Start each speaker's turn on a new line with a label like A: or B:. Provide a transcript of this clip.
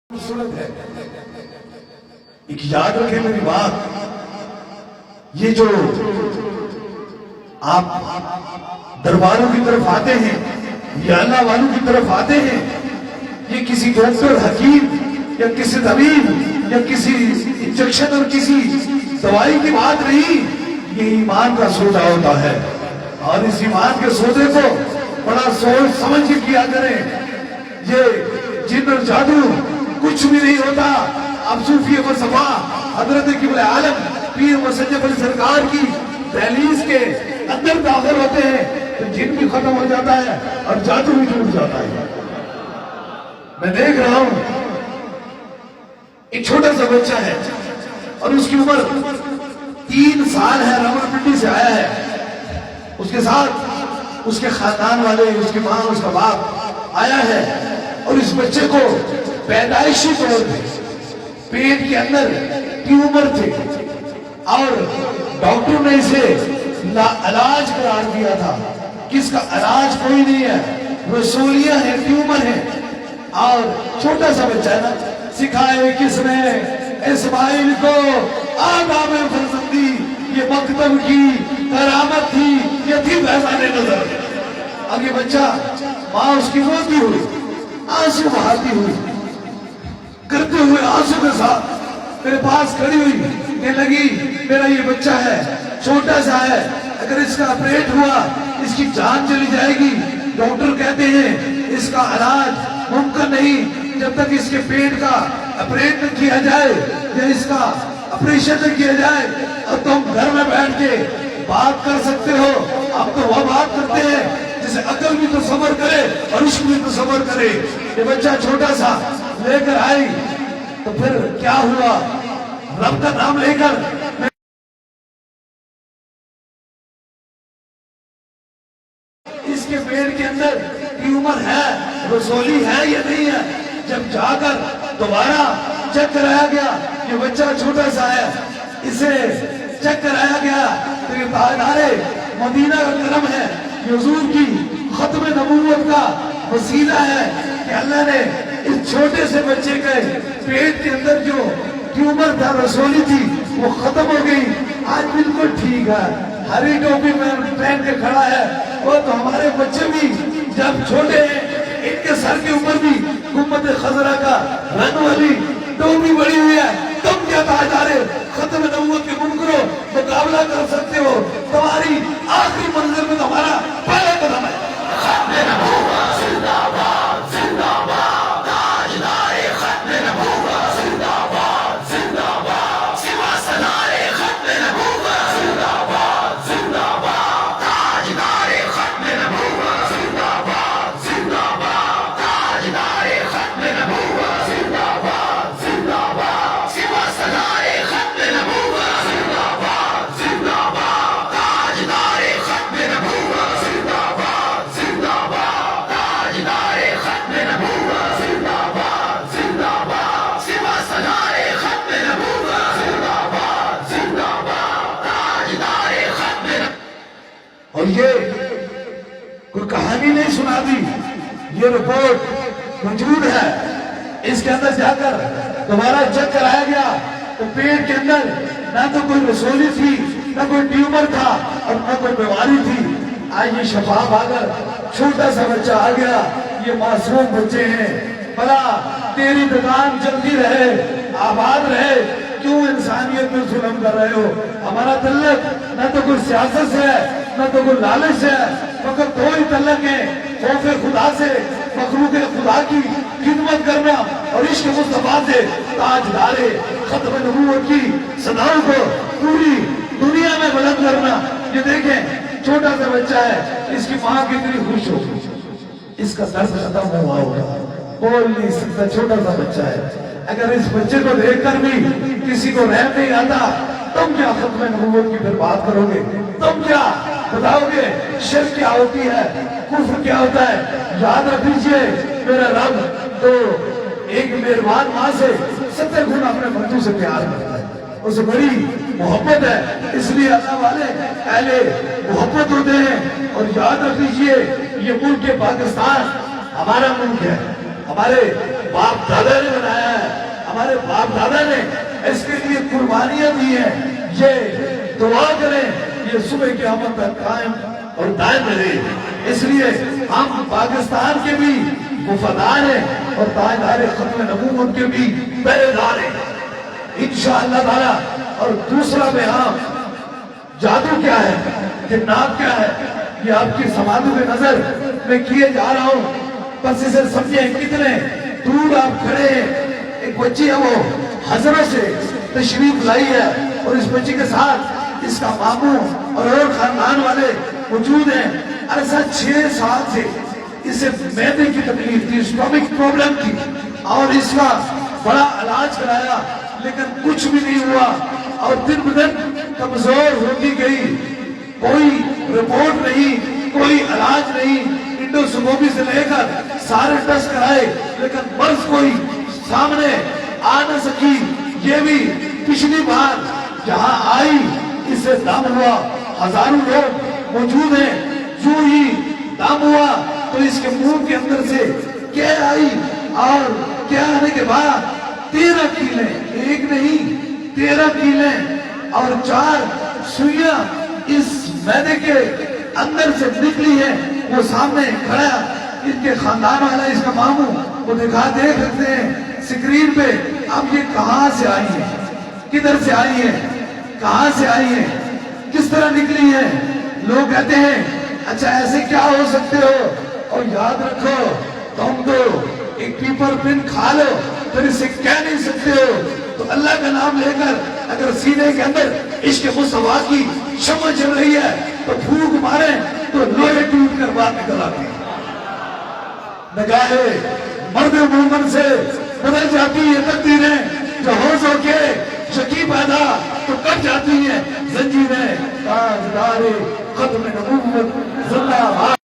A: خوبصورت ہے. ایک یاد رکھیں میری بات، یہ جو آپ درباروں کی طرف آتے ہیں یا اللہ والوں کی طرف آتے ہیں، یہ کسی ڈاکٹر حکیم یا کسی طبیب یا کسی انجیکشن اور کسی دوائی کی بات نہیں، یہ ایمان کا سودا ہوتا ہے. اور اس ایمان کے سودے کو بڑا سوچ سمجھ کے کیا کریں. یہ جن اور جادو کچھ بھی نہیں ہوتا. اب صوفی فلسفہ حضرت قبلہ عالم پیر مسجد علی سرکار کی دہلیز کے اندر داخل ہوتے ہیں تو جن بھی ختم ہو جاتا ہے اور جادو بھی ٹوٹ جاتا ہے. میں دیکھ رہا ہوں ایک چھوٹا سا بچہ ہے اور اس کی عمر 3 سال ہے، راولپنڈی سے آیا ہے. اس کے ساتھ اس کے خاندان والے، اس کی ماں، اس کا باپ آیا ہے اور اس بچے کو پیدائشی طور پہ پیٹ کے اندر ٹیومر تھے اور ڈاکٹر نے اسے علاج قرار دیا تھا. کس کا علاج کوئی نہیں ہے، رسولیاں ہیں، ٹیومر ہیں. اور چھوٹا سا بچہ ہے نا، سکھائے کس نے اسماعیل کو آداب فرزندی، یہ مکتب کی کرامت تھی، یہ تھی فیضان نظر. اب یہ بچہ، ماں اس کی روتی ہوئی، آنسو بہاتی ہوئی، کرتے ہوئے آنسو کے ساتھ میرے پاس کھڑی ہوئی، کہنے لگی میرا یہ بچہ ہے، چھوٹا سا ہے، اگر اس کا آپریٹ ہوا اس کی جان چلی جائے گی. ڈاکٹر کہتے ہیں اس کا علاج ممکن نہیں جب تک اس کے پیٹ کا آپریٹ نہ کیا جائے یا اس کا آپریشن نہ کیا جائے. اور تم گھر میں بیٹھ کے بات کر سکتے ہو. اب تو وہ بات کرتے ہیں جسے عقل بھی تصور کرے اور عشق بھی تصور کرے. یہ بچہ چھوٹا سا لے کر آئی تو پھر کیا ہوا، رب کا نام لے کر اس کے پیٹ کے اندر ٹیومر ہے، رسولی ہے یا نہیں ہے. جب جا کر دوبارہ چیک کرایا گیا، یہ بچہ چھوٹا سا ہے، اسے چیک کرایا گیا تو یہ تاجدار مدینہ کا کرم ہے، یہ حضور کی ختم نبوت کا وسیلہ ہے کہ اللہ نے اس چھوٹے سے بچے کے پیٹ کے اندر جو ٹیومر تھا، رسولی تھی، وہ ختم ہو گئی. آج بالکل ٹھیک ہے، ہری ٹوپی میں پہن کے کھڑا ہے. وہ تو ہمارے بچے بھی جب چھوٹے ہیں ان کے سر کے اوپر بھی گنبد خضرا کا رنگ والی ٹوپی بڑی ہوئی ہے. تم کیا تاجدار ختم نبوت کے منکروں مقابلہ کر سکتے ہو؟ تمہاری آخری منزل میں تمہارا پہلا قدم ہے. ختم نبوت زندہ باد، زندہ باد، تاجدار ختم نبوت زندہ باد، زندہ باد، سوا سنائے ختم نبوت زندہ باد، زندہ باد، تاجدار ختم نبوت زندہ باد، زندہ باد، تاجدار ختم نبوت زندہ باد، زندہ باد، سوا سنائے ختم نبوت زندہ باد، زندہ باد، تاجدار ختم نبوت زندہ باد، زندہ باد، تاجدار ختم نبوت زندہ باد، زندہ باد، سوا سنائے ختم نبوت زندہ باد، زندہ باد، تاجدار ختم نبوت. اور یہ کوئی کہانی نہیں سنا دی، یہ رپورٹ موجود ہے. اس کے اندر جا کر دوبارہ چیک کرایا گیا تو پیٹ کے اندر نہ تو کوئی رسولی تھی، نہ کوئی ٹیومر تھا اور نہ کوئی بیماری تھی. آج یہ شفاف آ کر چھوٹا سا بچہ آ گیا. یہ معصوم بچے ہیں. بھلا تیری دکان چلتی رہے، آباد رہے، کیوں انسانیت میں ظلم کر رہے ہو؟ ہمارا تعلق نہ تو کوئی سیاست سے ہے نہ تو کوئی لالچ سے ہے، فقط دو ہی تعلق ہے، خوف خدا سے، مخلوق خدا کی خدمت کرنا اور عشق مصطفیٰ سے تاجدار ختم نبوت کی صداؤں کو پوری دنیا میں بلند کرنا. یہ دیکھیں چھوٹا سا بچہ ہے، اس کی ماں کتنی خوش ہو، اس کا درد ختم ہوا ہوگا، بول نہیں سکتا، چھوٹا سا بچہ ہے. اگر اس بچے کو دیکھ کر بھی کسی کو رحم نہیں آتا، تم کیا ختم نبوت کی پھر بات کرو گے؟ تم کیا بتاؤ گے شرک کیا ہوتی ہے، کفر کیا ہوتا ہے؟ یاد رکھ لیجئے میرا رب تو ایک مہربان ماں سے 70 گنا اپنے بندوں سے پیار کرتا ہے، اسے بڑی محبت ہے. اس لیے اللہ والے پہلے محبت ہوتے ہیں. اور یاد رکھ لیجئے یہ ملک پاکستان ہمارا ملک ہے، ہمارے باپ دادا نے بنایا ہے. ہمارے باپ دادا نے اس کے لیے قربانیاں دی ہیں. یہ دعا کریں یہ صبح قیامت تک قائم اور دائم رہے. اس لیے ہم پاکستان کے بھی وفادار ہیں اور تاجدار ختم نبوت کے بھی پہرے دار ہیں انشاءاللہ تعالی. اور دوسرا بیان جادو کیا ہے, جنات کیا ہے, یہ آپ کی سماعت میں نظر میں کیے جا رہا ہوں. بس اسے سمجھیں کتنے دور آپ کھڑے ہیں. ایک بچی ہے وہ حضرت سے تشریف لائی ہے اور اس بچی کے ساتھ اس کا ماموں اور خاندان والے موجود ہیں. عرصہ 6 سال سے اسے معدے کی تکلیف تھی, اسٹامک پرابلم تھی اور اس کا بڑا علاج کرایا لیکن کچھ بھی نہیں ہوا اور دن بدن کمزور ہوتی گئی. کوئی رپورٹ نہیں, کوئی علاج نہیں, انڈوسکوپی سے لے کر سارے ٹیسٹ کرائے لیکن مرض کوئی سامنے آ نہ سکی. یہ بھی پچھلی بار جہاں آئی اس سے دم ہوا, ہزاروں لوگ موجود ہیں. جو ہی دم ہوا تو اس کے منہ کے اندر سے کیا آئی اور کیا آنے کے بعد 13 کیلیں, ایک نہیں 13 کیلیں اور 4 سوئیاں اس معدے کے اندر سے نکلی ہیں. وہ سامنے کھڑا ان کے خاندان والا اس کا ماموں وہ دکھا دیکھ سکتے ہیں اسکرین پہ. اب یہ کہاں سے آئی ہیں, کدھر سے آئی ہیں, کہاں سے آئی ہیں, کس طرح نکلی ہیں. لوگ کہتے ہیں اچھا ایسے کیا ہو سکتے ہو, اور یاد رکھو تم تو ایک پیپر پن کھا لو پھر اسے کہہ نہیں سکتے ہو. تو اللہ کا نام لے کر اگر سینے کے اندر عشق مصطفیٰ کی شمع چل رہی ہے تو پھونک ماریں تو لوہے ٹوٹ کر باہر نکل آتی ہے. نگاہے مرد مومن سے بدل جاتی ہے تقدیریں, جو ہوش ہو کے شکی پیدا تو کٹ جاتی ہیں زنجیریں. تاجدار ختم نبوت زندہ باد.